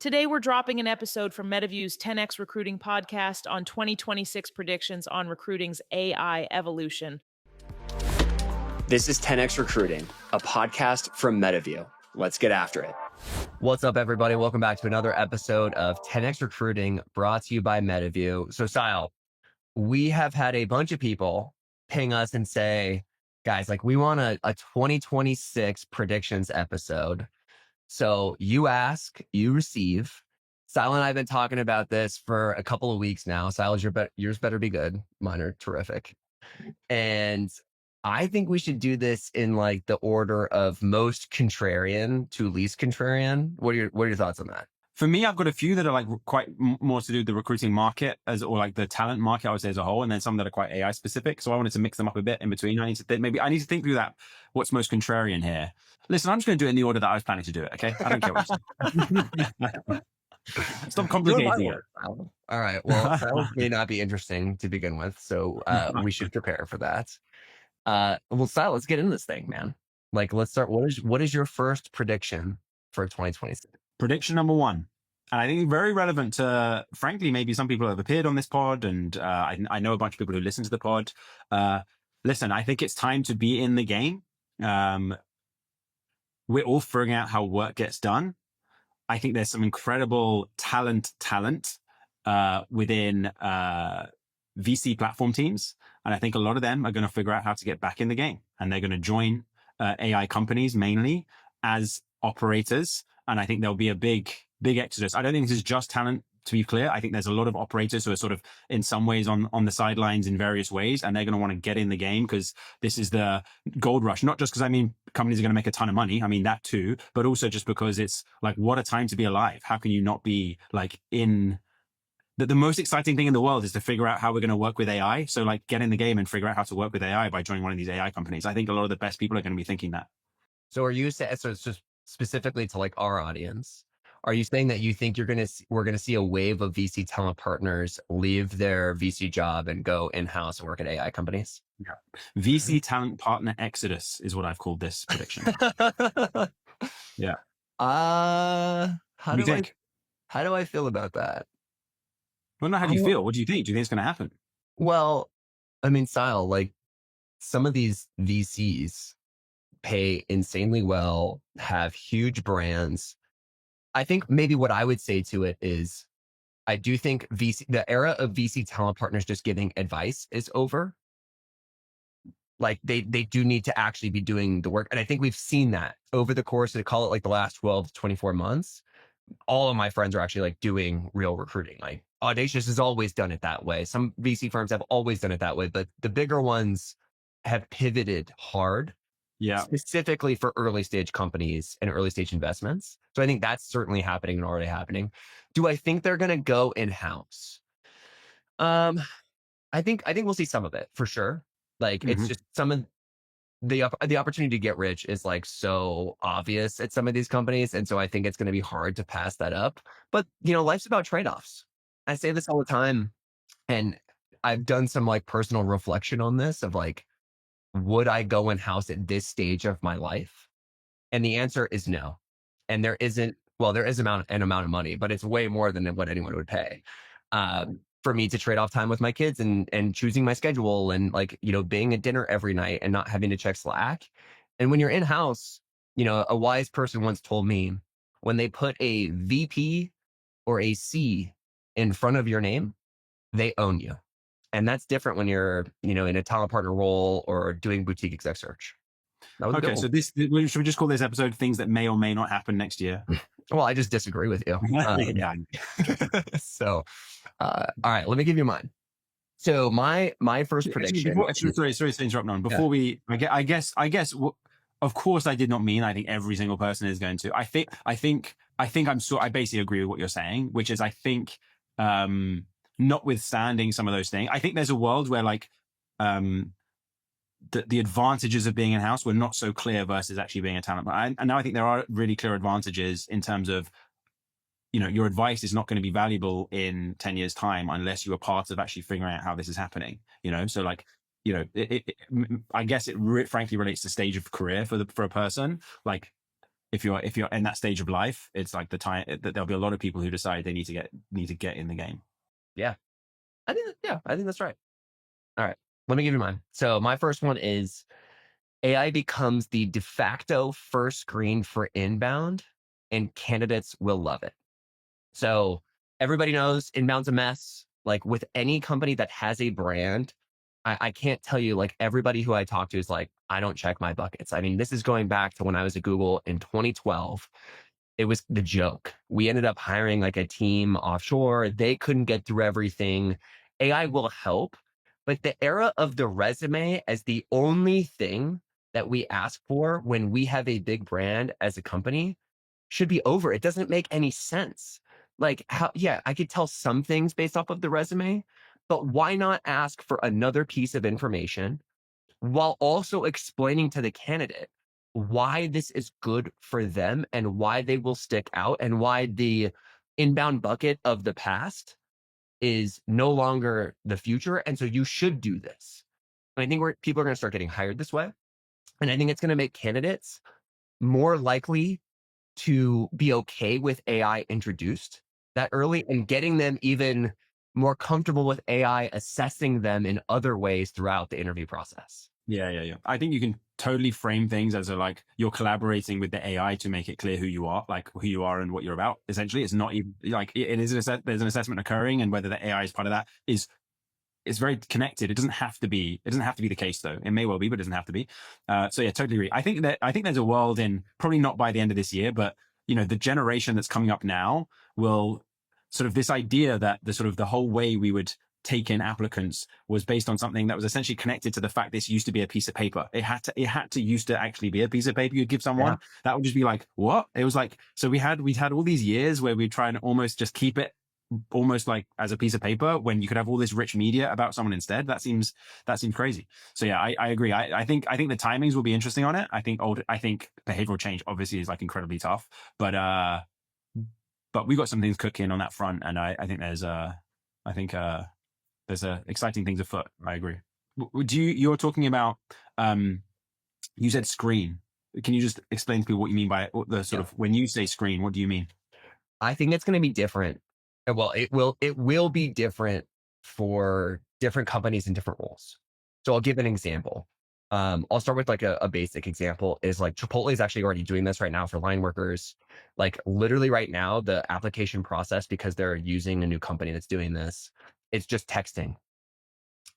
Today, we're dropping an episode from Metaview's 10x Recruiting podcast on 2026 predictions on recruiting's AI evolution. This is 10x Recruiting, a podcast from Metaview. Let's get after it. What's up, everybody? Welcome back to another episode of 10x Recruiting, brought to you by Metaview. So, Sile, we have had a bunch of people ping us and say, guys, like, we want a 2026 predictions episode. So you ask, you receive. Sile and I have been talking about this for a couple of weeks now. Sile's yours better be good. Mine are terrific. And I think we should do this in like the order of most contrarian to least contrarian. What are your thoughts on that? For me, I've got a few that are like quite more to do with the recruiting market or like the talent market, I would say, as a whole, and then some that are quite AI specific. So I wanted to mix them up a bit in between. I need to think through that. What's most contrarian here? Listen, I'm just going to do it in the order that I was planning to do it. Okay, I don't care what you say. Stop complicating it. All right. Well, that may not be interesting to begin with, so we should prepare for that. Well, Sile, let's get into this thing, man. Like, let's start. What is your first prediction for 2026? Prediction number one, and I think very relevant to, frankly, maybe some people have appeared on this pod, and I know a bunch of people who listen to the pod. Listen, I think it's time to be in the game. We're all figuring out how work gets done. I think there's some incredible talent within VC platform teams, and I think a lot of them are going to figure out how to get back in the game, and they're going to join AI companies mainly as operators. And I think there'll be a big exodus. I don't think this is just talent, to be clear. I think there's a lot of operators who are sort of in some ways on the sidelines in various ways, and they're going to want to get in the game because this is the gold rush. Not just because companies are going to make a ton of money. I mean that too, but also just because it's like, what a time to be alive. How can you not be like in the most exciting thing in the world is to figure out how we're going to work with AI. So like get in the game and figure out how to work with AI by joining one of these AI companies. I think a lot of the best people are going to be thinking that. So are you saying, so it's just specifically to like our audience, are you saying that you think we're going to see a wave of VC talent partners leave their VC job and go in-house and work at AI companies? Yeah. VC talent partner exodus is what I've called this prediction. Yeah. How do I feel about that? Well, no, how do you feel? What do you think? Do you think it's going to happen? Well, I mean, Sile, like some of these VCs pay insanely well, have huge brands. I think maybe what I would say to it is, I do think the era of VC talent partners just giving advice is over. Like they do need to actually be doing the work. And I think we've seen that over the course of, call it like the last 12 to 24 months. All of my friends are actually like doing real recruiting. Like Audacious has always done it that way. Some VC firms have always done it that way, but the bigger ones have pivoted hard. Yeah. Specifically for early stage companies and early stage investments. So I think that's certainly happening and already happening. Do I think they're going to go in-house? I think we'll see some of it for sure. Like it's just some of the opportunity to get rich is like so obvious at some of these companies. And so I think it's going to be hard to pass that up. But life's about trade-offs. I say this all the time, and I've done some like personal reflection on this of like, would I go in-house at this stage of my life? And the answer is no. And there is an amount of money, but it's way more than what anyone would pay for me to trade off time with my kids and choosing my schedule and like, being at dinner every night and not having to check Slack. And when you're in-house, a wise person once told me, when they put a VP or a C in front of your name, they own you. And that's different when you're, in a talent partner role or doing boutique exec search. Okay, so should we just call this episode "Things That May or May Not Happen Next Year"? Well, I just disagree with you. Yeah. So, all right, let me give you mine. So my first prediction. Sorry to interrupt, Norman. Before I guess. Of course, I did not mean I think every single person is going to. I basically agree with what you're saying, which is I think. Notwithstanding some of those things, I think there's a world where like the advantages of being in-house were not so clear versus actually being a talent. And now I think there are really clear advantages in terms of, your advice is not going to be valuable in 10 years time unless you are part of actually figuring out how this is happening, so like, I guess it frankly relates to stage of career for a person. Like if you're in that stage of life, it's like the time that there'll be a lot of people who decide they need to get in the game. Yeah. I think that's right. All right. Let me give you mine. So my first one is AI becomes the de facto first screen for inbound, and candidates will love it. So everybody knows inbound's a mess. Like with any company that has a brand, I can't tell you, like everybody who I talk to is like, I don't check my buckets. I mean, this is going back to when I was at Google in 2012. It was the joke. We ended up hiring like a team offshore. They couldn't get through everything. AI will help, but the era of the resume as the only thing that we ask for when we have a big brand as a company should be over. It doesn't make any sense. Like how, yeah, I could tell some things based off of the resume, but why not ask for another piece of information while also explaining to the candidate why this is good for them and why they will stick out and why the inbound bucket of the past is no longer the future. And so you should do this. And I think people are going to start getting hired this way. And I think it's going to make candidates more likely to be okay with AI introduced that early and getting them even more comfortable with AI assessing them in other ways throughout the interview process. Yeah. I think you can totally frame things as like you're collaborating with the AI to make it clear who you are and what you're about. Essentially, it's not even like there's an assessment occurring, and whether the AI is part of that it's very connected. It doesn't have to be the case though. It may well be, but it doesn't have to be. So yeah, totally agree. I think there's a world in, probably not by the end of this year, but the generation that's coming up now will sort of, this idea that the whole way we would take in applicants was based on something that was essentially connected to the fact this used to be a piece of paper. It had to used to actually be a piece of paper you'd give someone. That would just be like, what? It was like, so we'd had all these years where we'd try and almost just keep it almost like as a piece of paper when you could have all this rich media about someone instead. That seems crazy. So yeah, I agree. I think the timings will be interesting on it. I think behavioral change obviously is like incredibly tough, but we got some things cooking on that front, and I think there's exciting things afoot. I agree. You're talking about you said screen. Can you just explain to people what you mean by the sort of, when you say screen, what do you mean? I think it's going to be different. Well, it will be different for different companies and different roles. So I'll give an example. I'll start with like a basic example is like Chipotle is actually already doing this right now for line workers. Like literally right now, the application process, because they're using a new company that's doing this, it's just texting.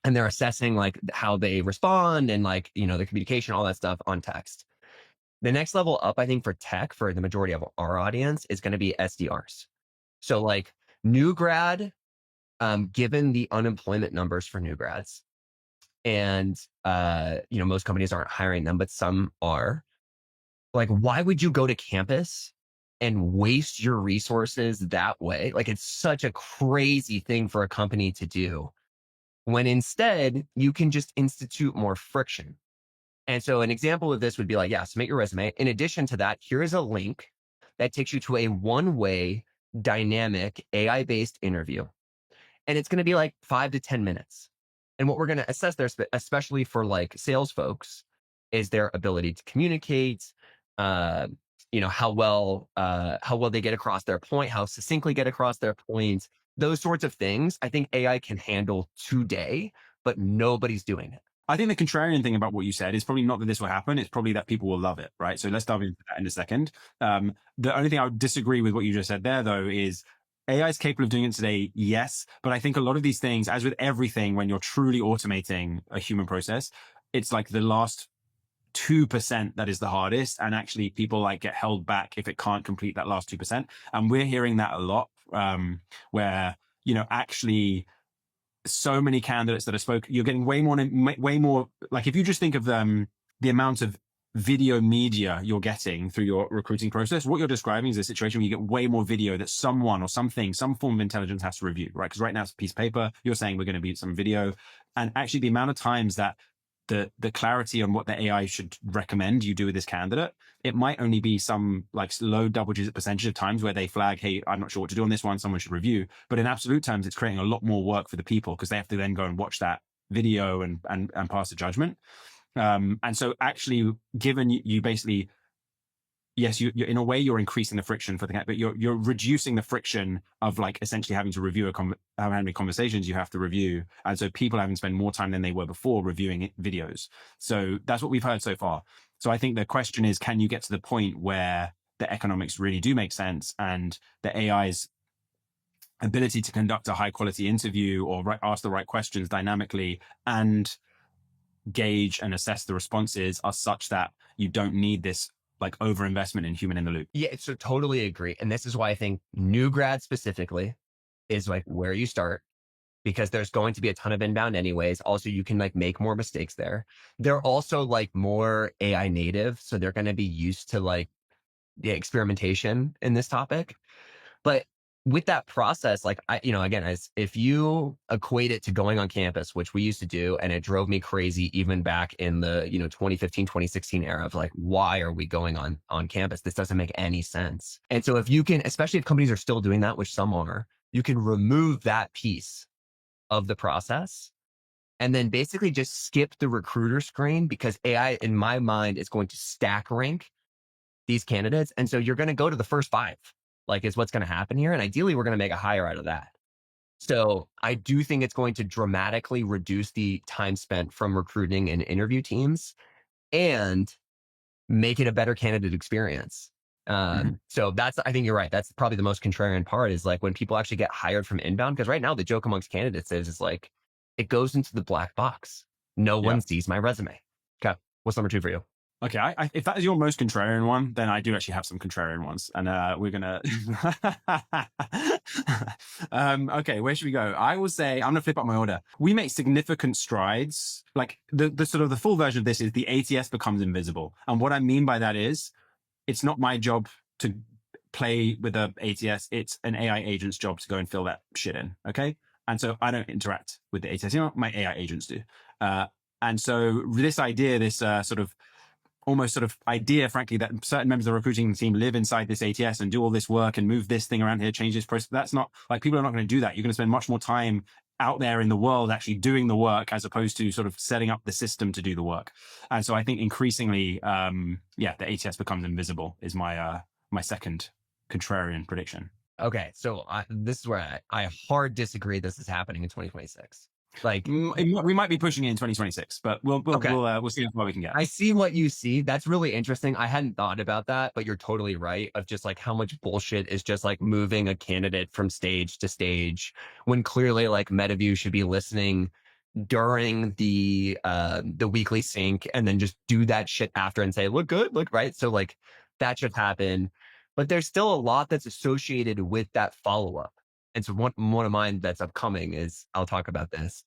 And they're assessing like how they respond and like, their communication, all that stuff on text. The next level up, I think for tech, for the majority of our audience, is going to be SDRs. So like new grad, given the unemployment numbers for new grads, and most companies aren't hiring them, but some are. Like, why would you go to campus and waste your resources that way? Like, it's such a crazy thing for a company to do, when instead you can just institute more friction. And so an example of this would be like, submit your resume. In addition to that, here is a link that takes you to a one-way dynamic AI-based interview. And it's going to be like 5 to 10 minutes. And what we're going to assess there, especially for like sales folks, is their ability to communicate, how well they get across their point, how succinctly get across their points, those sorts of things. I think AI can handle today, but nobody's doing it. I think the contrarian thing about what you said is probably not that this will happen. It's probably that people will love it, right? So let's dive into that in a second. The only thing I would disagree with what you just said there, though, is AI is capable of doing it today, yes. But I think a lot of these things, as with everything, when you're truly automating a human process, it's like the last 2% that is the hardest. And actually people like get held back if it can't complete that last 2%. And we're hearing that a lot, where, actually so many candidates that are spoken, you're getting way more, like if you just think of the amount of video media you're getting through your recruiting process, what you're describing is a situation where you get way more video that someone or something, some form of intelligence has to review, right? Because right now it's a piece of paper. You're saying we're going to be some video. And actually the amount of times that the clarity on what the AI should recommend you do with this candidate, it might only be some like low double-digit percentage of times where they flag, hey, I'm not sure what to do on this one, someone should review. But in absolute terms, it's creating a lot more work for the people because they have to then go and watch that video and pass a judgment. And so actually, given you basically yes, you're in a way you're increasing the friction for the but you're reducing the friction of like essentially having to review how many conversations you have to review, and so people having to spend more time than they were before reviewing videos. So that's what we've heard so far. So I think the question is, can you get to the point where the economics really do make sense and the AI's ability to conduct a high quality interview or ask the right questions dynamically and gauge and assess the responses are such that you don't need this like overinvestment in human in the loop. Yeah, so totally agree. And this is why I think new grad specifically is like where you start, because there's going to be a ton of inbound anyways. Also, you can like make more mistakes there. They're also like more AI native. So they're going to be used to like the experimentation in this topic. But with that process, like again, as if you equate it to going on campus, which we used to do, and it drove me crazy even back in the 2015, 2016 era of like, why are we going on campus? This doesn't make any sense. And so if you can, especially if companies are still doing that, which some are, you can remove that piece of the process and then basically just skip the recruiter screen, because AI in my mind is going to stack rank these candidates. And so you're going to go to the first 5, like is what's going to happen here. And ideally we're going to make a hire out of that. So I do think it's going to dramatically reduce the time spent from recruiting and interview teams and make it a better candidate experience. So I think you're right. That's probably the most contrarian part, is like when people actually get hired from inbound, because right now the joke amongst candidates is like, it goes into the black box. No one sees my resume. Okay. What's number 2 for you? Okay, if that is your most contrarian one, then I do actually have some contrarian ones, and we're gonna. Okay, where should we go? I will say I'm gonna flip up my order. We make significant strides. Like the sort of the full version of this is the ATS becomes invisible, and what I mean by that is, it's not my job to play with the ATS. It's an AI agent's job to go and fill that shit in. Okay, and so I don't interact with the ATS. My AI agents do. And so this idea, this almost sort of idea, frankly, that certain members of the recruiting team live inside this ATS and do all this work and move this thing around here, change this process. That's not like, people are not going to do that. You're going to spend much more time out there in the world actually doing the work, as opposed to sort of setting up the system to do the work. And so I think increasingly, the ATS becomes invisible is my second contrarian prediction. Okay, so this is where I hard disagree this is happening in 2026. Like we might be pushing it in 2026, but we'll see how far we can get. I see what you see. That's really interesting. I hadn't thought about that, but you're totally right, of just like how much bullshit is just like moving a candidate from stage to stage, when clearly like Metaview should be listening during the weekly sync and then just do that shit after and say, look good, look right. So like that should happen, but there's still a lot that's associated with that follow-up. And so one of mine that's upcoming is, I'll talk about this,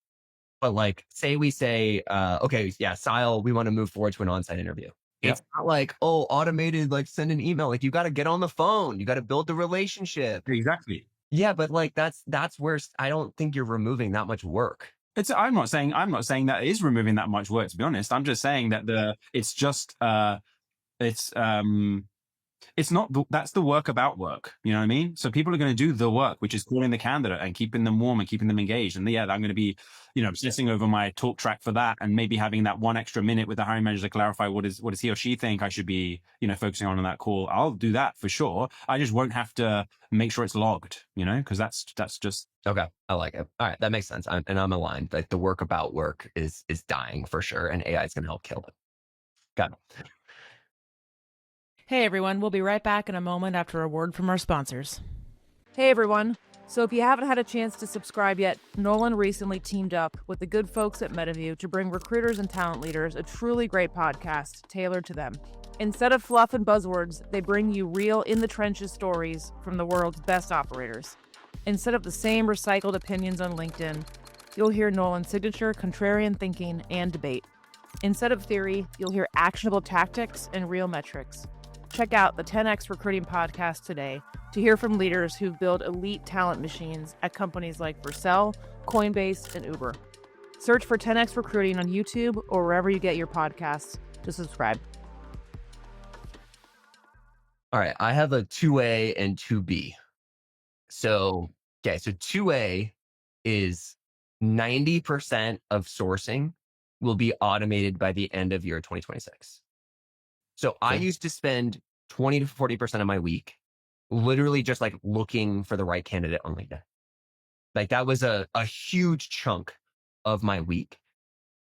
but like, say we say, okay, yeah, Sile, we want to move forward to an on-site interview. Yep. It's not like, oh, automated, like send an email. Like you got to get on the phone. You got to build the relationship. Exactly. Yeah. But like, that's where I don't think you're removing that much work. I'm not saying that it is removing that much work, to be honest. I'm just saying that it's not, that's the work about work. You know what I mean? So people are going to do the work, which is calling the candidate and keeping them warm and keeping them engaged. And I'm going to be, obsessing over my talk track for that, and maybe having that one extra minute with the hiring manager to clarify what does he or she think I should be, focusing on that call. I'll do that for sure. I just won't have to make sure it's logged, because that's just. Okay. I like it. All right. That makes sense. I'm aligned. Like the work about work is dying for sure. And AI is going to help kill it. Got it. Hey everyone, we'll be right back in a moment after a word from our sponsors. Hey everyone. So if you haven't had a chance to subscribe yet, Nolan recently teamed up with the good folks at Metaview to bring recruiters and talent leaders a truly great podcast tailored to them. Instead of fluff and buzzwords, they bring you real in-the-trenches stories from the world's best operators. Instead of the same recycled opinions on LinkedIn, you'll hear Nolan's signature contrarian thinking and debate. Instead of theory, you'll hear actionable tactics and real metrics. Check out the 10X Recruiting Podcast today to hear from leaders who've built elite talent machines at companies like Vercel, Coinbase, and Uber. Search for 10X Recruiting on YouTube or wherever you get your podcasts to subscribe. All right. I have a 2A and 2B. So 2A is 90% of sourcing will be automated by the end of year 2026. So I used to spend 20 to 40% of my week, literally just like looking for the right candidate on LinkedIn. Like that was a huge chunk of my week.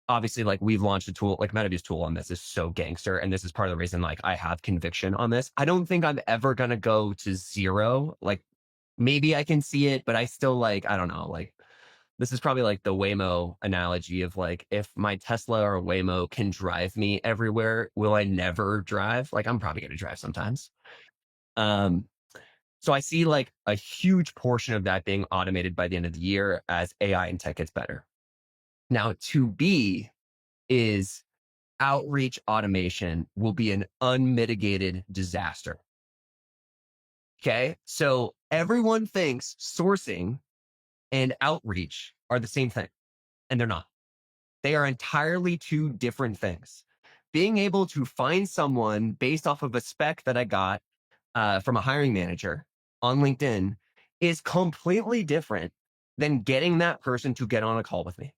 Obviously, like we've launched a tool, like Metaview's tool on this is so gangster. And this is part of the reason like I have conviction on this. I don't think I'm ever going to go to zero. Like maybe I can see it, but I still like, I don't know, like this is probably like the Waymo analogy of like, if my Tesla or Waymo can drive me everywhere, will I never drive? Like I'm probably going to drive sometimes. So I see like a huge portion of that being automated by the end of the year as AI and tech gets better. Now, 2B is outreach automation will be an unmitigated disaster. Okay. So everyone thinks sourcing and outreach are the same thing, and they're not. They are entirely two different things. Being able to find someone based off of a spec that I got from a hiring manager on LinkedIn is completely different than getting that person to get on a call with me.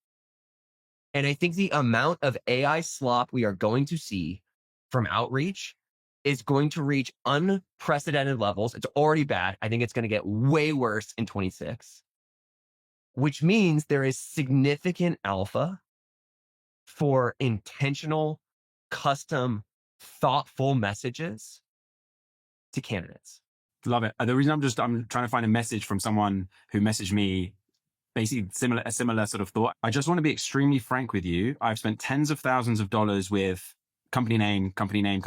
And I think the amount of AI slop we are going to see from outreach is going to reach unprecedented levels. It's already bad. I think it's going to get way worse in 26, which means there is significant alpha for intentional, custom, thoughtful messages to candidates. Love it. The reason I'm trying to find a message from someone who messaged me basically a similar sort of thought. I just want to be extremely frank with you. I've spent tens of thousands of dollars with company name,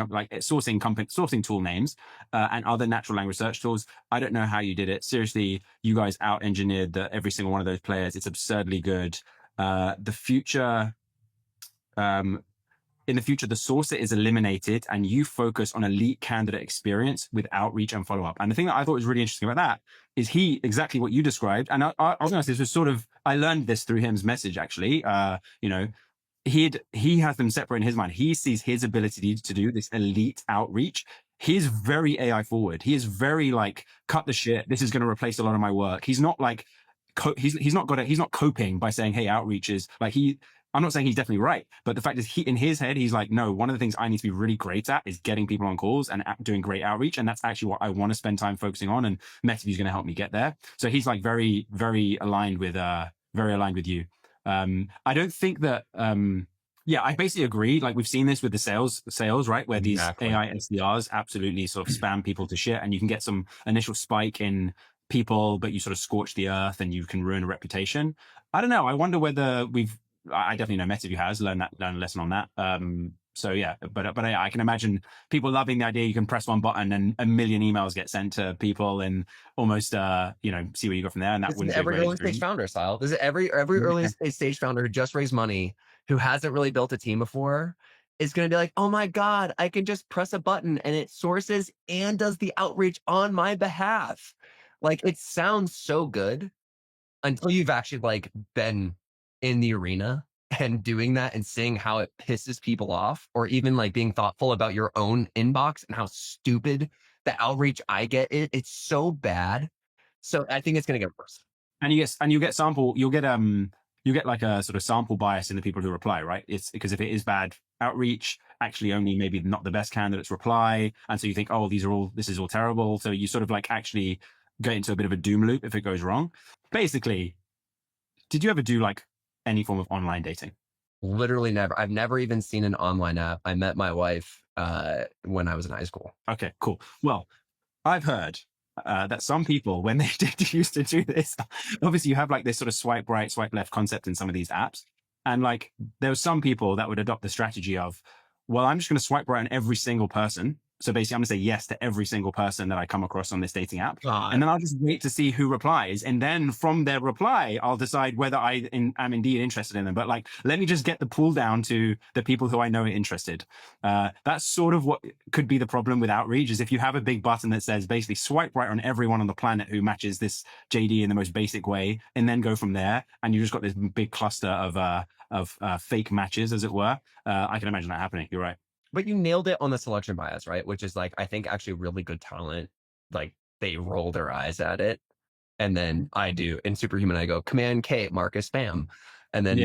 like sourcing tool names and other natural language search tools. I don't know how you did it. Seriously, you guys out-engineered every single one of those players. It's absurdly good. In the future, the sourcer is eliminated and you focus on elite candidate experience with outreach and follow-up. And the thing that I thought was really interesting about that is exactly what you described. And I was honest, this was sort of, I learned this through him's message, actually. He has them separate in his mind. He sees his ability to do this elite outreach. He's very AI forward. He is very like, cut the shit. This is going to replace a lot of my work. He's not like, he's not coping by saying, hey, outreach is like I'm not saying he's definitely right, but the fact is in his head, he's like, no, one of the things I need to be really great at is getting people on calls and doing great outreach. And that's actually what I want to spend time focusing on. And Metaview is going to help me get there. So he's like very, very aligned with you. I don't think that, I basically agree. Like we've seen this with the sales, right? Where these AI SDRs absolutely sort of spam people to shit and you can get some initial spike in people, but you sort of scorch the earth and you can ruin a reputation. I don't know. I wonder whether I definitely know Metaview has learned a lesson on that. So yeah, but I can imagine people loving the idea you can press one button and a million emails get sent to people and almost see where you go from there. And that wouldn't be every early stage founder style. This is every early stage founder who just raised money, who hasn't really built a team before, is going to be like, oh my God, I can just press a button and it sources and does the outreach on my behalf. Like it sounds so good until you've actually like been in the arena and doing that and seeing how it pisses people off, or even like being thoughtful about your own inbox and how stupid the outreach I get is. It's so bad. So I think it's going to get worse. And you get like a sort of sample bias in the people who reply, right? It's because if it is bad outreach, actually only maybe not the best candidates reply. And so you think, oh, this is all terrible. So you sort of like actually get into a bit of a doom loop if it goes wrong. Basically, did you ever do like any form of online dating? Literally never. I've never even seen an online app. I met my wife when I was in high school. Okay, cool. Well, I've heard that some people, when they used to do this, obviously you have like this sort of swipe right, swipe left concept in some of these apps. And like there were some people that would adopt the strategy of, well, I'm just going to swipe right on every single person. So basically, I'm going to say yes to every single person that I come across on this dating app. God. And then I'll just wait to see who replies. And then from their reply, I'll decide whether I am indeed interested in them. But like, let me just get the pool down to the people who I know are interested. That's sort of what could be the problem with outreach, is if you have a big button that says basically swipe right on everyone on the planet who matches this JD in the most basic way, and then go from there. And you just got this big cluster of fake matches, as it were. I can imagine that happening. You're right. But you nailed it on the selection bias, right? Which is like, I think actually really good talent, like they roll their eyes at it. And then I do in Superhuman, I go Command K, mark as spam. And then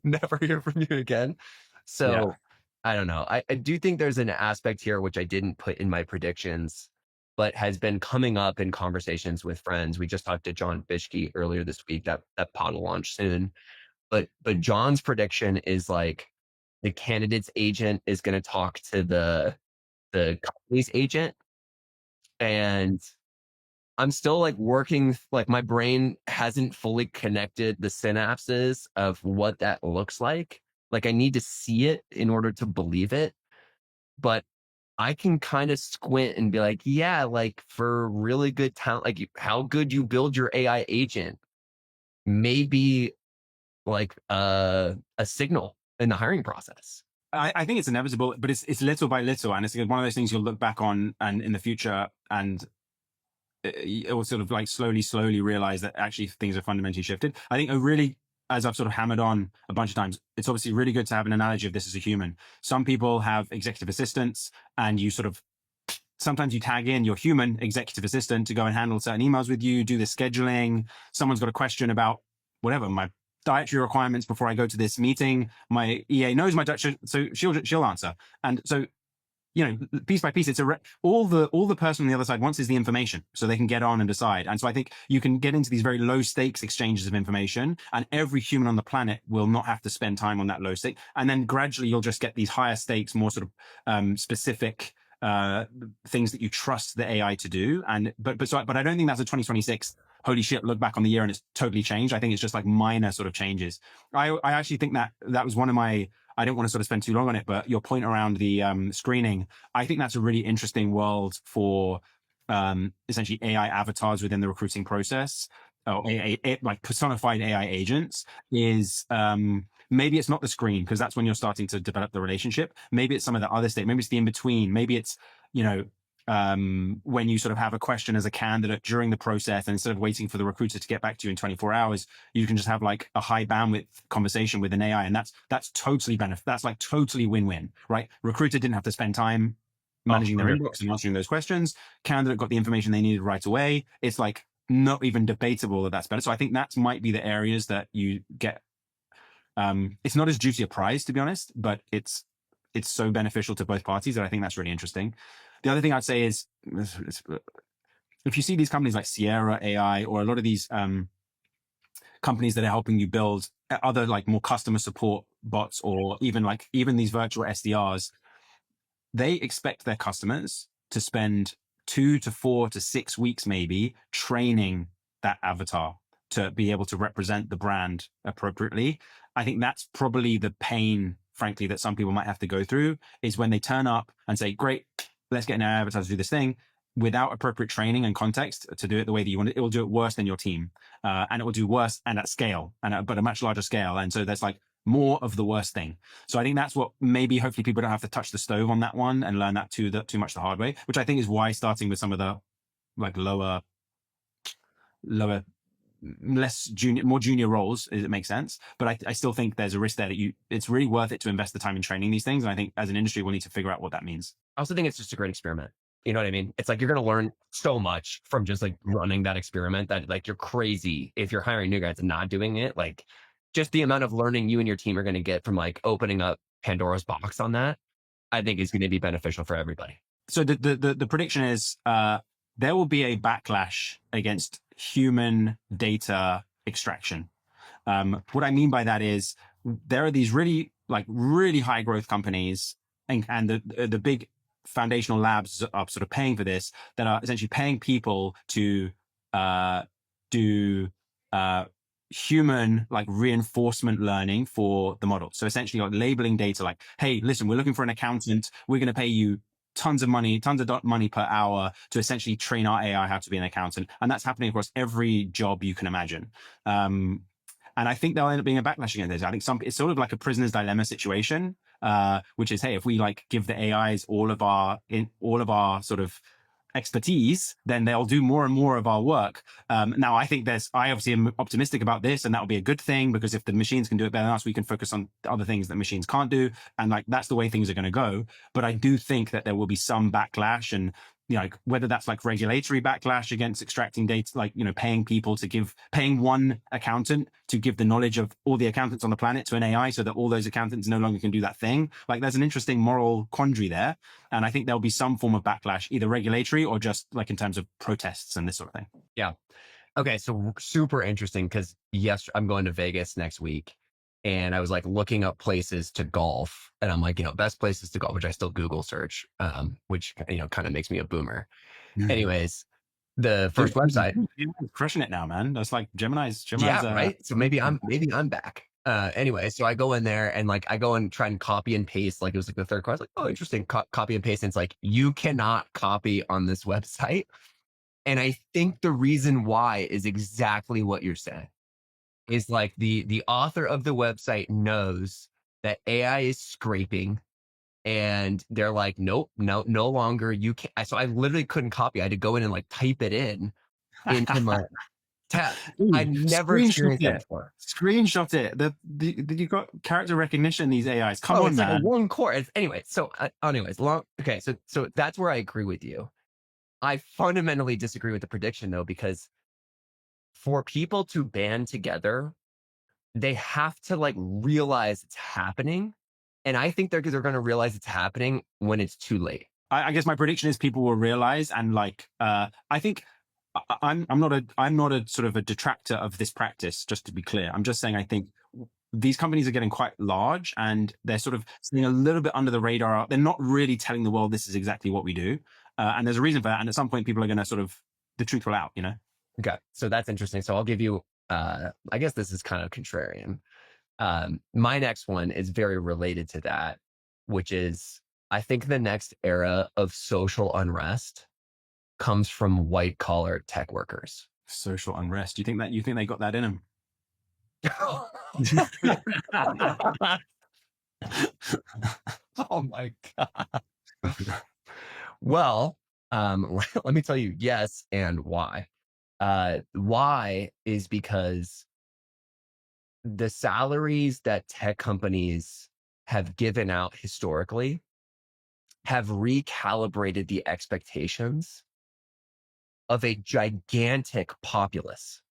never hear from you again. So I don't know. I do think there's an aspect here which I didn't put in my predictions, but has been coming up in conversations with friends. We just talked to John Bishke earlier this week. That pod will launch soon. But John's prediction is like the candidate's agent is going to talk to the company's agent, and I'm still like working, like my brain hasn't fully connected the synapses of what that looks like. Like I need to see it in order to believe it. But I can kind of squint and be like, yeah, like for really good talent, like how good you build your AI agent, maybe like a signal in the hiring process. I think it's inevitable, but it's little by little, and it's one of those things you'll look back on and in the future, and it will sort of like slowly realize that actually things are fundamentally shifted. I think as I've sort of hammered on a bunch of times, it's obviously really good to have an analogy of this as a human. Some people have executive assistants, and sometimes you tag in your human executive assistant to go and handle certain emails with you, do the scheduling. Someone's got a question about whatever, my dietary requirements before I go to this meeting. My EA knows my dietary, so she'll answer. And so, piece by piece, it's all the person on the other side wants is the information, so they can get on and decide. And so I think you can get into these very low stakes exchanges of information, and every human on the planet will not have to spend time on that low stake. And then gradually you'll just get these higher stakes, more sort of specific things that you trust the AI to do. But I don't think that's a 2026. Holy shit, look back on the year and it's totally changed. I think it's just like minor sort of changes. I actually think that was one of my, I didn't want to sort of spend too long on it, but your point around the screening, I think that's a really interesting world for essentially AI avatars within the recruiting process, or like personified AI agents is, maybe it's not the screen, because that's when you're starting to develop the relationship. Maybe it's some of the other state. Maybe it's the in-between. Maybe it's, when you sort of have a question as a candidate during the process, and instead of waiting for the recruiter to get back to you in 24 hours, you can just have like a high bandwidth conversation with an AI. And that's totally that's like totally win-win, right? Recruiter didn't have to spend time managing their inbox and answering those questions. Candidate got the information they needed right away. It's like not even debatable that that's better. So I think that might be the areas that you get. It's not as juicy a prize, to be honest, but it's so beneficial to both parties that I think that's really interesting. The other thing I'd say is, if you see these companies like Sierra AI, or a lot of these companies that are helping you build other like more customer support bots, or even these virtual SDRs, they expect their customers to spend 2 to 4 to 6 weeks maybe training that avatar to be able to represent the brand appropriately. I think that's probably the pain, frankly, that some people might have to go through, is when they turn up and say, great, let's get an avatar to do this thing, without appropriate training and context to do it the way that you want it. It will do it worse than your team. And it will do worse and at scale, but a much larger scale. And so that's like more of the worst thing. So I think that's what maybe hopefully people don't have to touch the stove on that one and learn that too much the hard way, which I think is why starting with some of the like lower, less junior, more junior roles, it makes sense. But I still think there's a risk there that it's really worth it to invest the time in training these things. And I think as an industry, we'll need to figure out what that means. I also think it's just a great experiment. You know what I mean? It's like you're going to learn so much from just like running that experiment that like you're crazy if you're hiring new guys and not doing it. Like just the amount of learning you and your team are going to get from like opening up Pandora's box on that, I think is going to be beneficial for everybody. So the prediction is there will be a backlash against human data extraction. What I mean by that is there are these really high growth companies and the big foundational labs are sort of paying for this, that are essentially paying people to do human like reinforcement learning for the model. So essentially like labeling data like, hey, listen, we're looking for an accountant. We're going to pay you tons of money per hour to essentially train our AI how to be an accountant. And that's happening across every job you can imagine. And I think there'll end up being a backlash against this. I think it's sort of like a prisoner's dilemma situation, which is, hey, if we like give the AIs all of our sort of expertise, then they'll do more and more of our work. Now, I obviously am optimistic about this, and that will be a good thing, because if the machines can do it better than us, we can focus on the other things that machines can't do. And like, that's the way things are going to go. But I do think that there will be some backlash, and like whether that's like regulatory backlash against extracting data, like, paying people paying one accountant to give the knowledge of all the accountants on the planet to an AI so that all those accountants no longer can do that thing. Like there's an interesting moral quandary there. And I think there'll be some form of backlash, either regulatory or just like in terms of protests and this sort of thing. Yeah. Okay. So super interesting because yes, I'm going to Vegas next week. And I was like looking up places to golf, and I'm like, best places to golf, which I still Google search, which kind of makes me a boomer. Anyways, the first website, You're crushing it now, man. That's like Gemini's. Yeah, right. So maybe I'm back. Anyway, so I go in there and like I go and try and copy and paste. Like it was like the third course. Like, oh, interesting. Copy and paste. And it's like you cannot copy on this website. And I think the reason why is exactly what you're saying. Is like the author of the website knows that AI is scraping, and they're like, nope, no longer. You can't. So I literally couldn't copy. I had to go in and like type it into my tab. I never experienced that before. Screenshot it. You got character recognition. These AIs. Come on, it's man. like a one core. Anyway, so okay. So that's where I agree with you. I fundamentally disagree with the prediction though, because for people to band together, they have to like realize it's happening. And I think they're going to realize it's happening when it's too late. I guess my prediction is people will realize, and like, I think I'm not a sort of a detractor of this practice, just to be clear. I'm just saying, I think these companies are getting quite large and they're sort of staying a little bit under the radar. They're not really telling the world this is exactly what we do. And there's a reason for that. And at some point people are going to the truth will out, Okay. So that's interesting. So I'll give you, I guess this is kind of contrarian. My next one is very related to that, which is I think the next era of social unrest comes from white collar tech workers. Social unrest. You think they got that in them? Oh my God. Well, let me tell you yes and why. Why is because the salaries that tech companies have given out historically have recalibrated the expectations of a gigantic populace.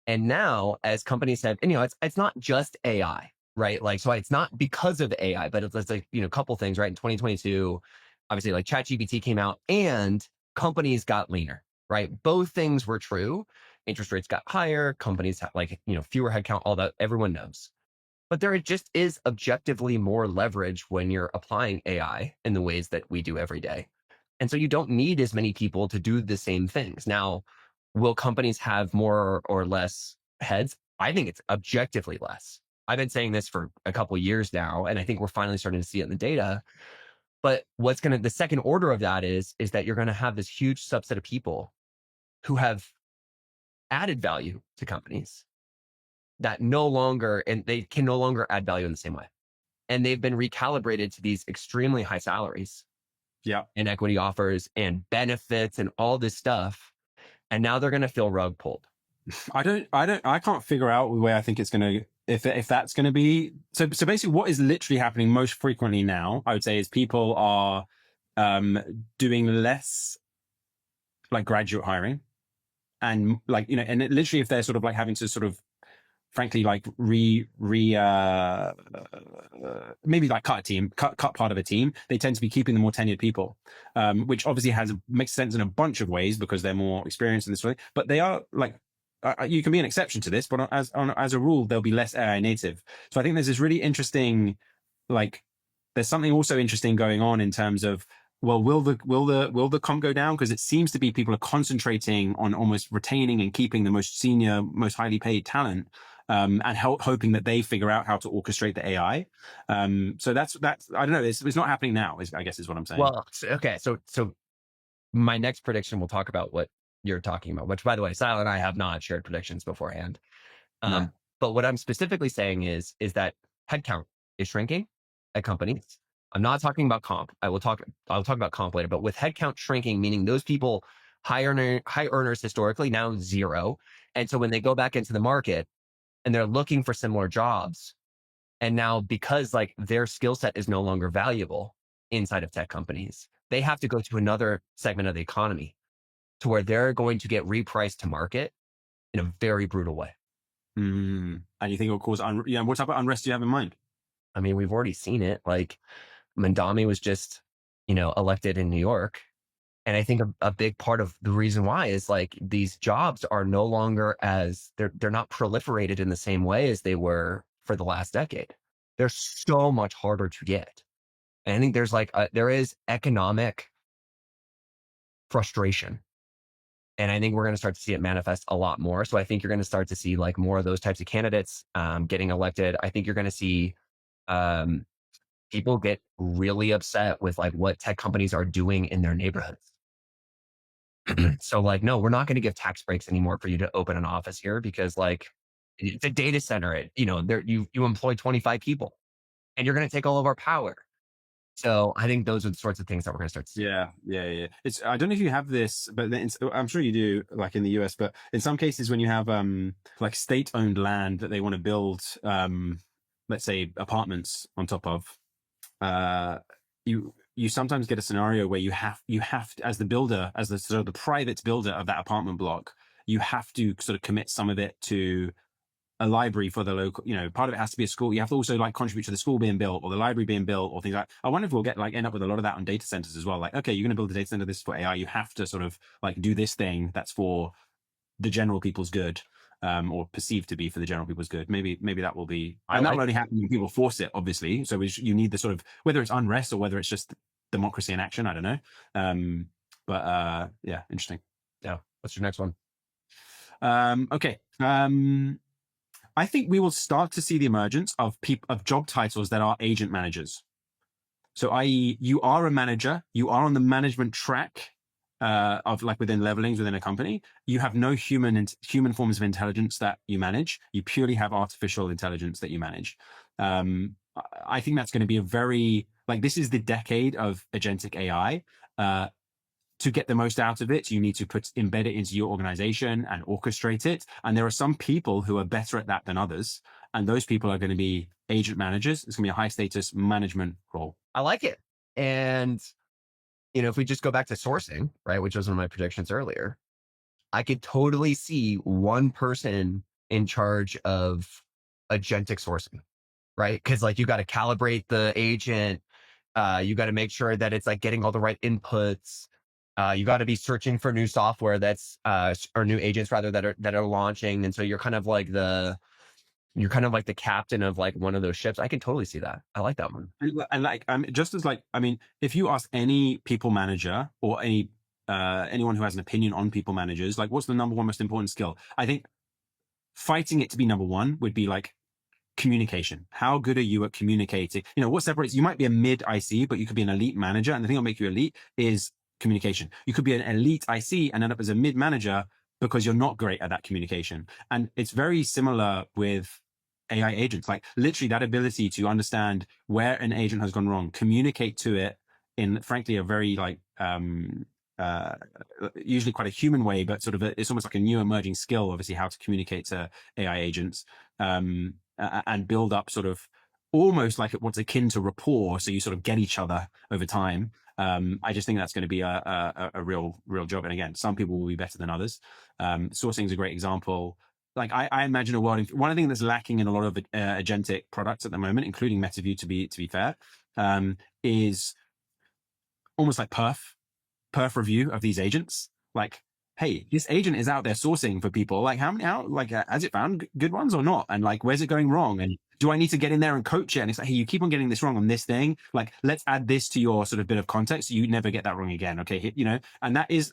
And now as companies have, and, it's not just AI, right? Like, so it's not because of AI, but it's like, a couple things, right? In 2022, obviously like ChatGPT came out and companies got leaner, right? Both things were true. Interest rates got higher, companies had like, fewer headcount, all that everyone knows. But there just is objectively more leverage when you're applying AI in the ways that we do every day. And so you don't need as many people to do the same things. Now, will companies have more or less heads? I think it's objectively less. I've been saying this for a couple of years now, and I think we're finally starting to see it in the data. But the second order of that is that you're going to have this huge subset of people who have added value to companies that they can no longer add value in the same way. And they've been recalibrated to these extremely high salaries. Yeah. And equity offers and benefits and all this stuff. And now they're going to feel rug pulled. I can't figure out the way I think it's going to, if that's going to be, so basically what is literally happening most frequently now, I would say, is people are doing less like graduate hiring. And like, and literally if they're sort of like having to sort of, frankly, like maybe like cut part of a team, they tend to be keeping the more tenured people, which obviously makes sense in a bunch of ways because they're more experienced in this way. But they are like, you can be an exception to this, but as a rule, they'll be less AI native. So I think there's this really interesting, like, there's something also interesting going on in terms of, well, will the comp go down? Because it seems to be people are concentrating on almost retaining and keeping the most senior, most highly paid talent, and hoping that they figure out how to orchestrate the AI. So that's I don't know. It's not happening now. I guess is what I'm saying. Well, okay. So my next prediction, we'll talk about what you're talking about. Which, by the way, Sile and I have not shared predictions beforehand. No. But what I'm specifically saying is that headcount is shrinking at companies. I'm not talking about comp. I'll talk about comp later. But with headcount shrinking, meaning those people high earners historically now zero, and so when they go back into the market and they're looking for similar jobs, and now because like their skill set is no longer valuable inside of tech companies, they have to go to another segment of the economy to where they're going to get repriced to market in a very brutal way. And you think it'll cause, what type of unrest do you have in mind? I mean, we've already seen it. Like Mandami was just, elected in New York. And I think a big part of the reason why is like these jobs are no longer they're not proliferated in the same way as they were for the last decade. They're so much harder to get. And I think there is economic frustration. And I think we're going to start to see it manifest a lot more. So I think you're going to start to see like more of those types of candidates getting elected. I think you're going to see people get really upset with like what tech companies are doing in their neighborhoods. So like, no, we're not going to give tax breaks anymore for you to open an office here because like it's a data center. You employ 25 people and you're going to take all of our power. So I think those are the sorts of things that we're going to start to see. Yeah. It's, I don't know if you have this, but I'm sure you do, like in the US, but in some cases when you have like state-owned land that they want to build, let's say apartments on top of, you sometimes get a scenario where you have to, as the builder, as the sort of the private builder of that apartment block, you have to sort of commit some of it to a library for the local, part of it has to be a school. You have to also like contribute to the school being built or the library being built or things like, I wonder if we'll end up with a lot of that on data centers as well. Like, okay, you're going to build a data center, this is for AI. You have to sort of like do this thing that's for the general people's good, or perceived to be for the general people's good. Maybe that will be, and that will only happen when people force it, obviously. So you need the sort of, whether it's unrest or whether it's just democracy in action, I don't know. But yeah, interesting. Yeah. What's your next one? Okay. I think we will start to see the emergence of job titles that are agent managers. So, i.e., you are a manager, you are on the management track of like within levelings within a company. You have no human forms of intelligence that you manage. You purely have artificial intelligence that you manage. I think that's going to be a very this is the decade of agentic AI. To get the most out of it, you need to embed it into your organization and orchestrate it. And there are some people who are better at that than others. And those people are going to be agent managers. It's going to be a high status management role. I like it. And, if we just go back to sourcing, right, which was one of my predictions earlier, I could totally see one person in charge of agentic sourcing, right? Because like you got to calibrate the agent. You got to make sure that it's like getting all the right inputs. You got to be searching for new software or new agents rather that are launching. And so you're kind of like the captain of like one of those ships. I can totally see that. I like that one. And just as if you ask any people manager or anyone who has an opinion on people managers, like what's the number one most important skill? I think fighting it to be number one would be like communication. How good are you at communicating? What separates, you might be a mid IC, but you could be an elite manager. And the thing that'll make you elite is communication. You could be an elite IC and end up as a mid manager because you're not great at that communication. And it's very similar with AI agents, like literally that ability to understand where an agent has gone wrong, communicate to it in frankly a very usually quite a human way, but sort of it's almost like a new emerging skill, obviously, how to communicate to AI agents, and build up sort of almost like what's akin to rapport. So you sort of get each other over time. I just think that's going to be a real job. And again, some people will be better than others. Sourcing is a great example. Like I imagine a world. One of the things that's lacking in a lot of agentic products at the moment, including Metaview, to be fair, is almost like perf review of these agents. Like, hey, this agent is out there sourcing for people. Like, has it found good ones or not? And like, where's it going wrong? And do I need to get in there and coach it? And it's like, hey, you keep on getting this wrong on this thing. Like, let's add this to your sort of bit of context. So you never get that wrong again. Okay. And that is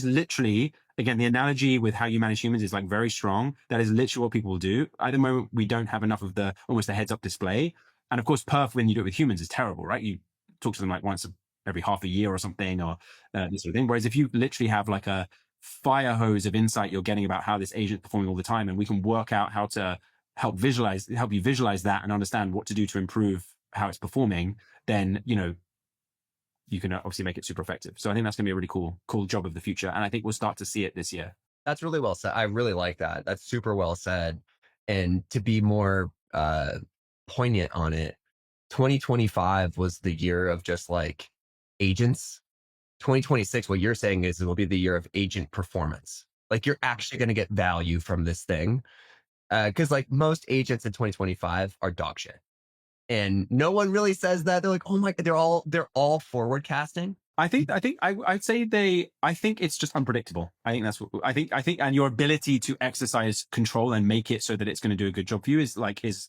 literally, again, the analogy with how you manage humans is like very strong. That is literally what people will do. At the moment, we don't have enough of almost the heads up display. And of course, perf, when you do it with humans, is terrible, right? You talk to them like once every half a year or something, or this sort of thing. Whereas if you literally have like a fire hose of insight you're getting about how this agent's performing all the time, and we can work out how to help you visualize that and understand what to do to improve how it's performing, then, you can obviously make it super effective. So I think that's going to be a really cool job of the future. And I think we'll start to see it this year. That's really well said. I really like that. That's super well said. And to be more poignant on it, 2025 was the year of just like agents 2026, what you're saying is it will be the year of agent performance. Like you're actually going to get value from this thing. Because like most agents in 2025 are dog shit. And no one really says that. They're like, oh my God, they're all forward casting. I'd say I think it's just unpredictable. I think that's what I think, and your ability to exercise control and make it so that it's going to do a good job for you is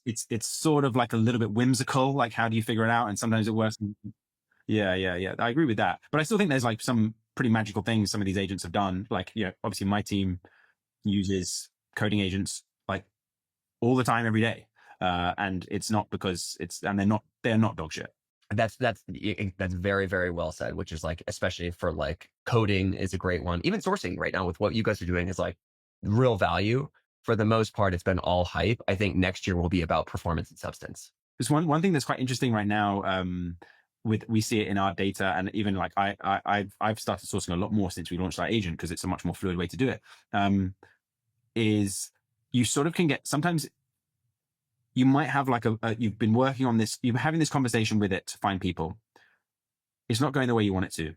it's sort of like a little bit whimsical. Like, how do you figure it out? And sometimes it works. Yeah. I agree with that. But I still think there's like some pretty magical things some of these agents have done. Like, obviously my team uses coding agents like all the time, every day. And it's not because they're not dog shit. That's very, very well said, which is like, especially for like coding is a great one. Even sourcing right now with what you guys are doing is like real value. For the most part, it's been all hype. I think next year will be about performance and substance. There's one thing that's quite interesting right now. We see it in our data, and even like I've started sourcing a lot more since we launched our agent because it's a much more fluid way to do it. Is you sort of can get sometimes you might have like you've been working on this, you're having this conversation with it to find people. It's not going the way you want it to.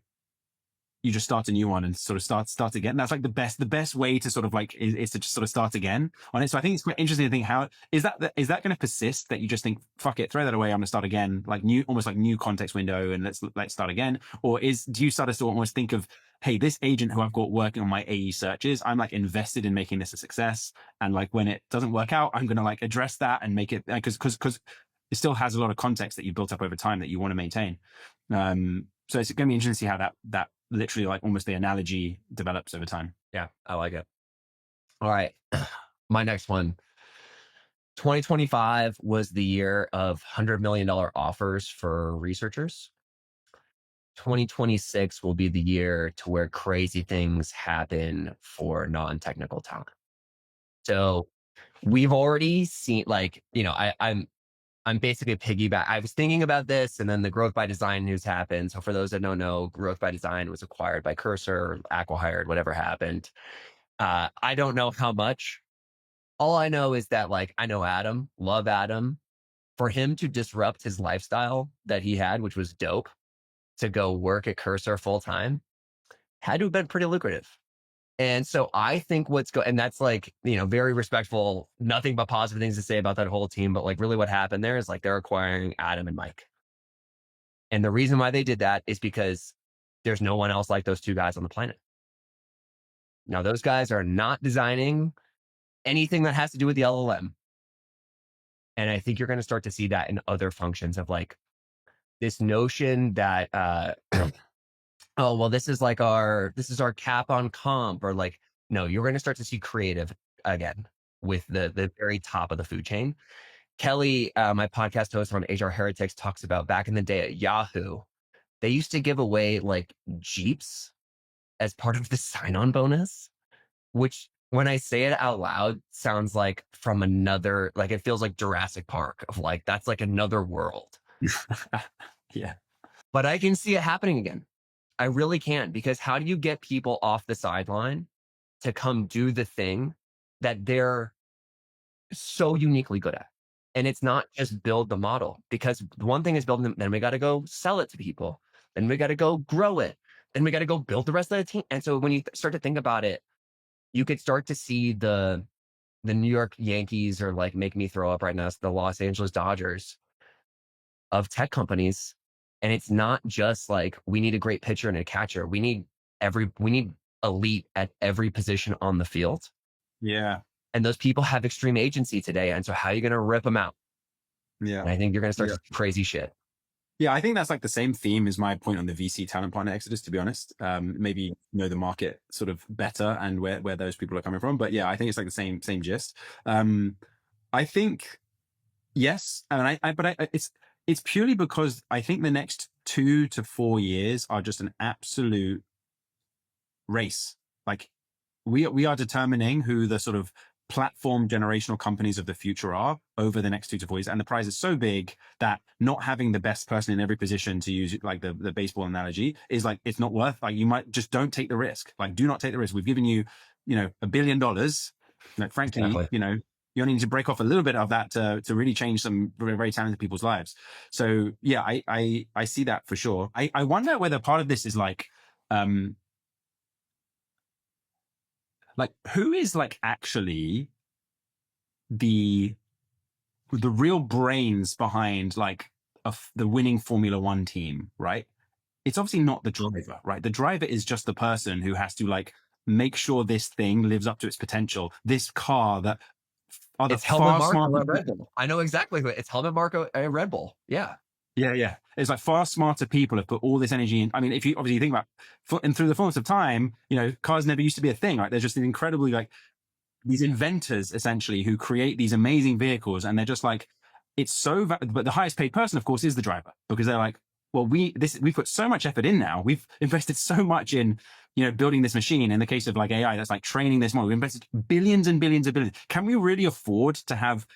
You just start a new one and sort of start again. That's like the best way to sort of like is to just sort of start again on it. So I think it's quite interesting to think how is that going to persist, that you just think, fuck it, throw that away, I'm gonna start again, like almost like new context window, and let's start again? Or do you start to almost think of, hey, this agent who I've got working on my AE searches, I'm like invested in making this a success, and like when it doesn't work out, I'm gonna like address that and make it, because it still has a lot of context that you've built up over time that you want to maintain. So it's going to be interesting to see how that literally, like almost the analogy, develops over time. Yeah, I like it. All right. My next one. 2025 was the year of $100 million offers for researchers. 2026 will be the year to where crazy things happen for non-technical talent. So we've already seen, like, I'm basically a piggyback. I was thinking about this, and then the Growth by Design news happened. So for those that don't know, Growth by Design was acquired by Cursor, acqui-hired, whatever happened. I don't know how much. All I know is that, like, I know Adam, love Adam. For him to disrupt his lifestyle that he had, which was dope, to go work at Cursor full time, had to have been pretty lucrative. And so I think and that's like, very respectful, nothing but positive things to say about that whole team. But like really what happened there is like they're acquiring Adam and Mike. And the reason why they did that is because there's no one else like those two guys on the planet. Now, those guys are not designing anything that has to do with the LLM. And I think you're going to start to see that in other functions of like this notion that, oh, well, this is our cap on comp, or like, no, you're going to start to see creative again with the very top of the food chain. Kelly, my podcast host from HR Heretics, talks about back in the day at Yahoo, they used to give away like Jeeps as part of the sign-on bonus, which when I say it out loud sounds like from another, like it feels like Jurassic Park of like, that's like another world. Yeah. But I can see it happening again. I really can, because how do you get people off the sideline to come do the thing that they're so uniquely good at? And it's not just build the model, because one thing is building them, then we got to go sell it to people. Then we got to go grow it. Then we got to go build the rest of the team. And so when you start to think about it, you could start to see the New York Yankees, or like, make me throw up right now, the Los Angeles Dodgers of tech companies. And it's not just like, we need a great pitcher and a catcher. We need elite at every position on the field. Yeah. And those people have extreme agency today. And so how are you going to rip them out? Yeah. And I think you're going to start to see crazy shit. Yeah, I think that's like the same theme as my point on the VC talent partner exodus, to be honest. Maybe know the market sort of better and where those people are coming from. But yeah, I think it's like the same gist. I think, yes. And it's purely because I think the next 2 to 4 years are just an absolute race. Like we are determining who the sort of platform generational companies of the future are over the next 2 to 4 years. And the prize is so big that not having the best person in every position, to use like the baseball analogy, is like, it's not worth, like, you might just don't take the risk. Like, do not take the risk. We've given you, $1 billion. Like, frankly, Exactly. you only need to break off a little bit of that to really change some very, very talented people's lives. So yeah, I see that for sure. I wonder whether part of this is like, like who is like actually the real brains behind like the winning Formula One team, right? It's obviously not the driver, right? The driver is just the person who has to like make sure this thing lives up to its potential. This car that are the It's Helmut far Marko smarter at Red Bull. I know exactly who it's Helmut Marko at Red Bull. Yeah. Yeah. It's like far smarter people have put all this energy in. I mean, if you obviously think about and through the fullness of time, you know, cars never used to be a thing, right? They're just an incredibly like these inventors essentially who create these amazing vehicles, and they're just like, it's so, but the highest paid person, of course, is the driver, because they're like, well, we put so much effort in now. We've invested so much in, you know, building this machine. In the case of like AI, that's like training this model. We invested billions and billions of billions. Can we really afford to have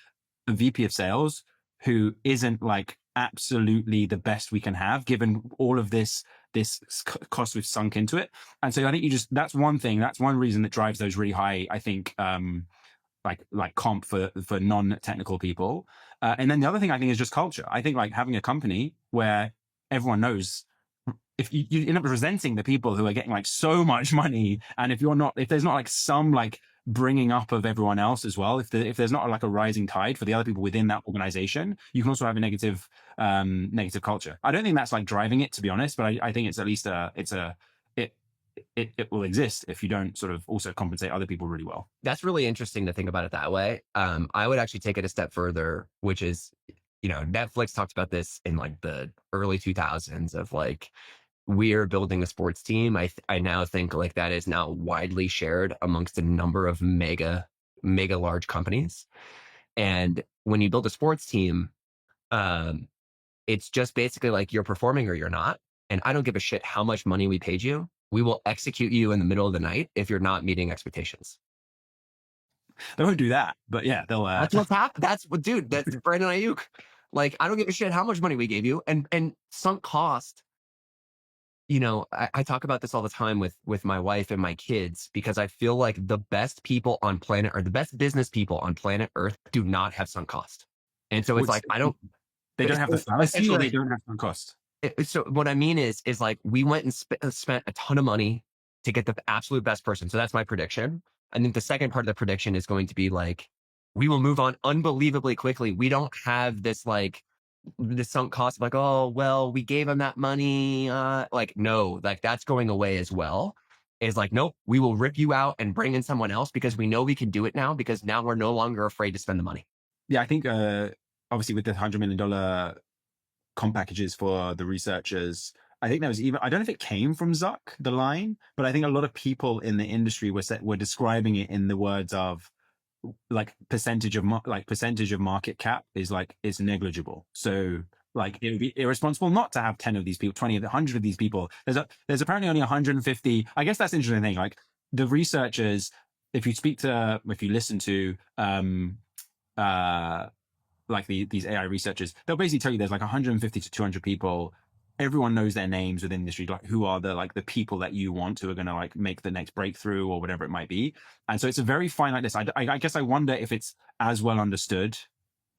a VP of sales who isn't like absolutely the best we can have, given all of this cost we've sunk into it? And so I think that's one thing, that's one reason that drives those really high, I think, like comp for non-technical people. And then the other thing I think is just culture. I think like having a company where everyone knows, if you end up resenting the people who are getting like so much money, and if there's not like some like bringing up of everyone else as well, if there's not like a rising tide for the other people within that organization, you can also have a negative culture. I don't think that's like driving it, to be honest, but I think it's at least it will exist if you don't sort of also compensate other people really well. That's really interesting to think about it that way. I would actually take it a step further, which is, you know, Netflix talked about this in like the early 2000s of like, we're building a sports team. I now think like that is now widely shared amongst a number of mega large companies. And when you build a sports team, it's just basically like you're performing or you're not. And I don't give a shit how much money we paid you. We will execute you in the middle of the night if you're not meeting expectations. They won't do that, but yeah, they'll. That's what's happened. That's Brandon Ayuk. Like, I don't give a shit how much money we gave you, and sunk cost. You know, I talk about this all the time with my wife and my kids, because I feel like the best people on planet, or the best business people on planet Earth, do not have sunk cost. And so it's like, they don't have the fallacy, or they don't have sunk cost. So what I mean is like, we went and spent a ton of money to get the absolute best person. So that's my prediction. I think the second part of the prediction is going to be like, we will move on unbelievably quickly. We don't have this like the sunk cost of like, oh, well, we gave him that money. Like, no, like that's going away as well. Is like, nope, we will rip you out and bring in someone else, because we know we can do it now, because now we're no longer afraid to spend the money. Yeah, I think obviously with the $100 million comp packages for the researchers, I think there was even, I don't know if it came from Zuck, the line, but I think a lot of people in the industry were describing it in the words of like percentage of market cap is negligible. So like it would be irresponsible not to have 10 of these people, 20 of 100 of these people. There's apparently only 150. I guess that's an interesting thing. Like the researchers, if you listen to like these AI researchers, they'll basically tell you there's like 150 to 200 people. Everyone knows their names within the industry, like who are the people that you want who are going to like make the next breakthrough or whatever it might be. And so it's a very finite list. I guess I wonder if it's as well understood.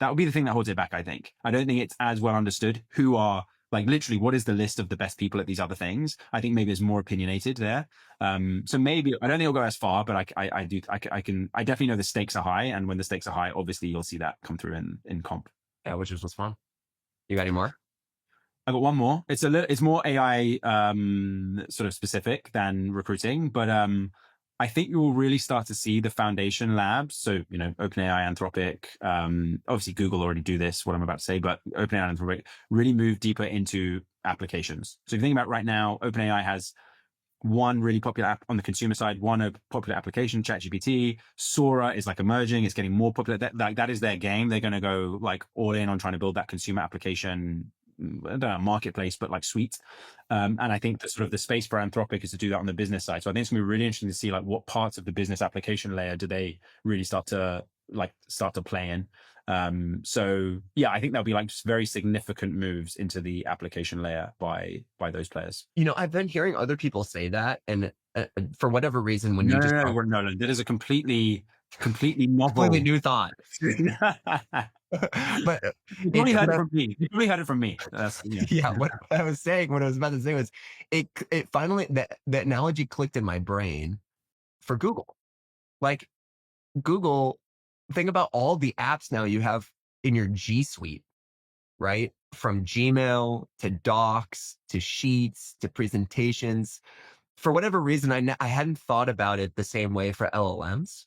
That would be the thing that holds it back, I think. I don't think it's as well understood who are like literally what is the list of the best people at these other things. I think maybe it's more opinionated there. So maybe, I don't think it'll go as far, but I definitely know the stakes are high. And when the stakes are high, obviously you'll see that come through in comp. Yeah, which was fun. You got any more? I got one more. It's more AI sort of specific than recruiting, but I think you will really start to see the foundation labs. So, you know, OpenAI, Anthropic, obviously Google already do this, what I'm about to say, but OpenAI and Anthropic really move deeper into applications. So if you think about right now, OpenAI has one really popular app on the consumer side, one popular application, ChatGPT. Sora is like emerging. It's getting more popular. That is their game. They're going to go like all in on trying to build that consumer application, I don't know, marketplace, but like suite. And I think that sort of the space for Anthropic is to do that on the business side. So I think it's going to be really interesting to see like what parts of the business application layer do they really start to play in. So yeah, I think there'll be like just very significant moves into the application layer by those players. You know, I've been hearing other people say that, and for whatever reason, when no, that is a completely novel, completely new thought. But You probably heard what it I- from me. You probably heard it from me. That's, yeah, what I was saying, what I was about to say was, it finally the analogy clicked in my brain for Google. Like Google, think about all the apps now you have in your G Suite, right? From Gmail to Docs to Sheets to presentations. For whatever reason, I hadn't thought about it the same way for LLMs.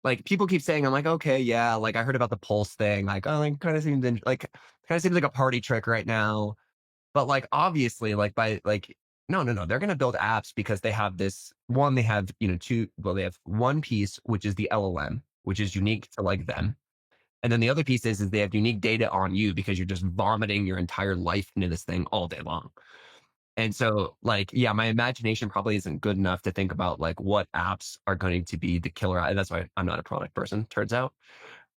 Like people keep saying, I'm like, okay, yeah, like I heard about the Pulse thing, like, oh, like kind of seems like a party trick right now. But like obviously, like by like no, they're gonna build apps because they have this one, they have, two, well, they have one piece, which is the LLM, which is unique to like them. And then the other piece is they have unique data on you because you're just vomiting your entire life into this thing all day long. And so, like, yeah, my imagination probably isn't good enough to think about like what apps are going to be the killer. That's why I'm not a product person, turns out.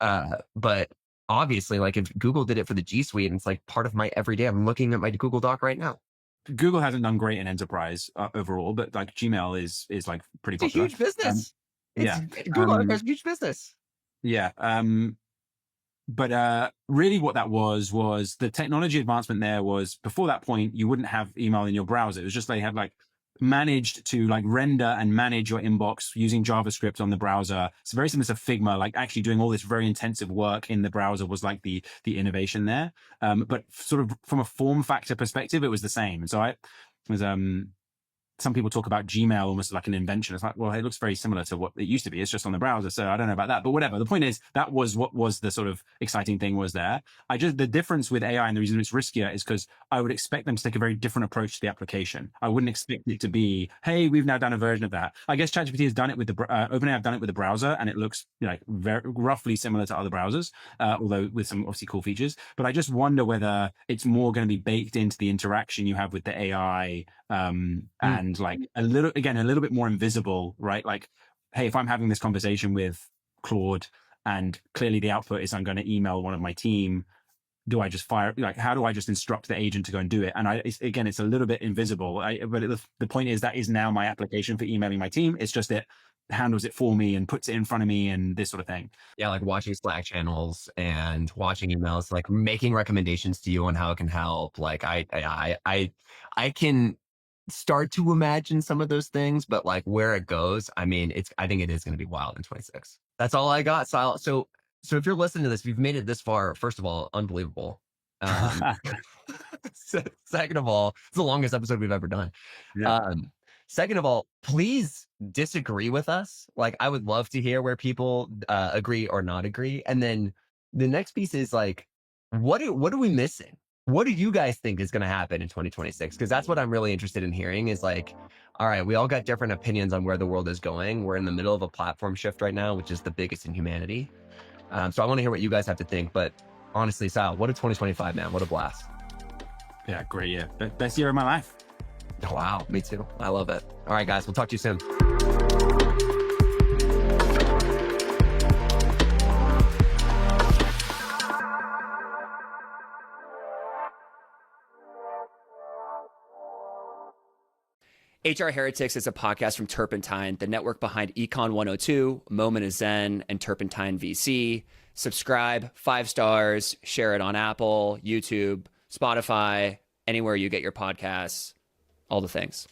But obviously, like if Google did it for the G Suite, and it's like part of my everyday. I'm looking at my Google Doc right now. Google hasn't done great in enterprise overall, but like Gmail is like pretty It's a popular. huge business. Yeah. Google has a huge business. Yeah. But really what that was the technology advancement there was before that point, you wouldn't have email in your browser. It was just they had like managed to like render and manage your inbox using JavaScript on the browser. It's very similar to Figma, like actually doing all this very intensive work in the browser was like the innovation there. But sort of from a form factor perspective, it was the same. So I was, some people talk about Gmail almost like an invention. It's like, well, it looks very similar to what it used to be. It's just on the browser. So I don't know about that, but whatever. The point is that was what was the sort of exciting thing was there. The difference with AI and the reason it's riskier is because I would expect them to take a very different approach to the application. I wouldn't expect it to be, hey, we've now done a version of that. I guess ChatGPT has done it with OpenAI have done it with the browser and it looks like very roughly similar to other browsers, although with some obviously cool features. But I just wonder whether it's more going to be baked into the interaction you have with the AI, and like a little bit more invisible, right? Like, hey, if I'm having this conversation with Claude and clearly the output is I'm going to email one of my team, do I just fire, like, how do I just instruct the agent to go and do it? And it's a little bit invisible, but the point is that is now my application for emailing my team. It's just it handles it for me and puts it in front of me and this sort of thing. Yeah, like watching Slack channels and watching emails, like making recommendations to you on how it can help. Like I can start to imagine some of those things, but like where it goes, I mean, I think it is going to be wild in 26. That's all I got, Sile. So if you're listening to this, if you've made it this far, first of all, unbelievable. Second of all, it's the longest episode we've ever done. Yeah. Second of all, please disagree with us. Like, I would love to hear where people agree or not agree. And then the next piece is like, what are we missing? What do you guys think is going to happen in 2026? Because that's what I'm really interested in hearing is like, all right, we all got different opinions on where the world is going. We're in the middle of a platform shift right now, which is the biggest in humanity. So I want to hear what you guys have to think. But honestly, Sal, what a 2025, man. What a blast. Yeah, great year. Best year of my life. Oh, wow, me too. I love it. All right, guys, we'll talk to you soon. HR Heretics is a podcast from Turpentine, the network behind Econ 102, Moment of Zen, and Turpentine VC. Subscribe, 5 stars, share it on Apple, YouTube, Spotify, anywhere you get your podcasts, all the things.